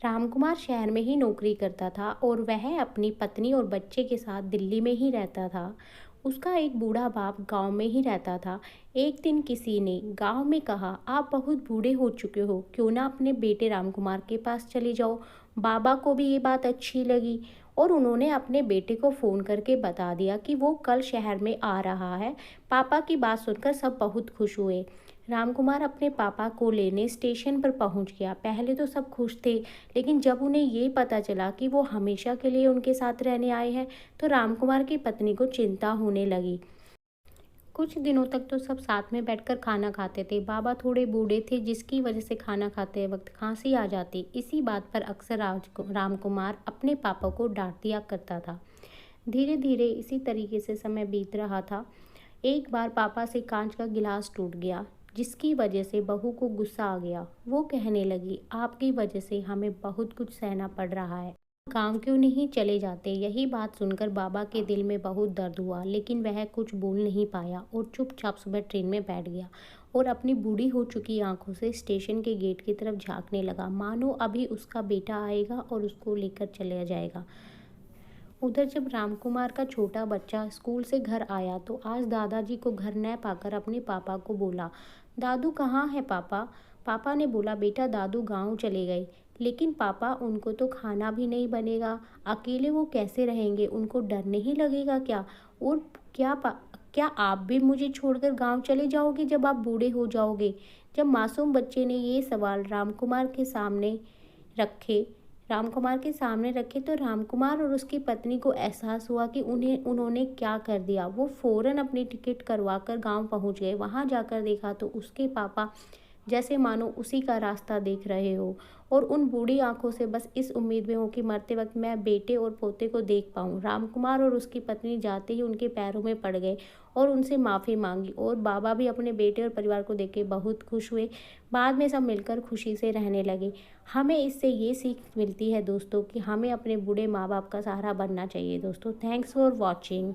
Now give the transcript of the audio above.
रामकुमार शहर में ही नौकरी करता था और वह अपनी पत्नी और बच्चे के साथ दिल्ली में ही रहता था। उसका एक बूढ़ा बाप गांव में ही रहता था। एक दिन किसी ने गांव में कहा, आप बहुत बूढ़े हो चुके हो, क्यों ना अपने बेटे रामकुमार के पास चले जाओ। बाबा को भी ये बात अच्छी लगी और उन्होंने अपने बेटे को फ़ोन करके बता दिया कि वो कल शहर में आ रहा है। पापा की बात सुनकर सब बहुत खुश हुए। रामकुमार अपने पापा को लेने स्टेशन पर पहुंच गया। पहले तो सब खुश थे, लेकिन जब उन्हें ये पता चला कि वो हमेशा के लिए उनके साथ रहने आए हैं, तो रामकुमार की पत्नी को चिंता होने लगी। कुछ दिनों तक तो सब साथ में बैठकर खाना खाते थे। बाबा थोड़े बूढ़े थे, जिसकी वजह से खाना खाते वक्त खांसी आ जाती। इसी बात पर अक्सर रामकुमार अपने पापा को डांट दिया करता था। धीरे धीरे इसी तरीके से समय बीत रहा था। एक बार पापा से कांच का गिलास टूट गया, जिसकी वजह से बहू को गुस्सा आ गया। वो कहने लगी, आपकी वजह से हमें बहुत कुछ सहना पड़ रहा है, गांव क्यों नहीं चले जाते। यही बात सुनकर बाबा के दिल में बहुत दर्द हुआ, लेकिन वह कुछ बोल नहीं पाया और चुपचाप सुबह ट्रेन में बैठ गया और अपनी बूढ़ी हो चुकी आंखों से स्टेशन के गेट की तरफ झांकने लगा, मानो अभी उसका बेटा आएगा और उसको लेकर चले जाएगा। उधर जब रामकुमार का छोटा बच्चा स्कूल से घर आया तो आज दादाजी को घर न पाकर अपने पापा को बोला, दादू कहाँ है पापा। पापा ने बोला, बेटा दादू गांव चले गए। लेकिन पापा, उनको तो खाना भी नहीं बनेगा, अकेले वो कैसे रहेंगे, उनको डर नहीं लगेगा क्या। और क्या आप भी मुझे छोड़कर गांव चले जाओगे जब आप बूढ़े हो जाओगे। जब मासूम बच्चे ने ये सवाल रखे रामकुमार के सामने रखे तो रामकुमार और उसकी पत्नी को एहसास हुआ कि उन्होंने क्या कर दिया। वो फौरन अपनी टिकट करवाकर गांव पहुंच गए। वहां जाकर देखा तो उसके पापा जैसे मानो उसी का रास्ता देख रहे हो, और उन बूढ़ी आंखों से बस इस उम्मीद में हो कि मरते वक्त मैं बेटे और पोते को देख पाऊं। रामकुमार और उसकी पत्नी जाते ही उनके पैरों में पड़ गए और उनसे माफ़ी मांगी, और बाबा भी अपने बेटे और परिवार को देख के बहुत खुश हुए। बाद में सब मिलकर खुशी से रहने लगे। हमें इससे ये सीख मिलती है दोस्तों कि हमें अपने बूढ़े माँ बाप का सहारा बनना चाहिए। दोस्तों, थैंक्स फॉर वॉचिंग।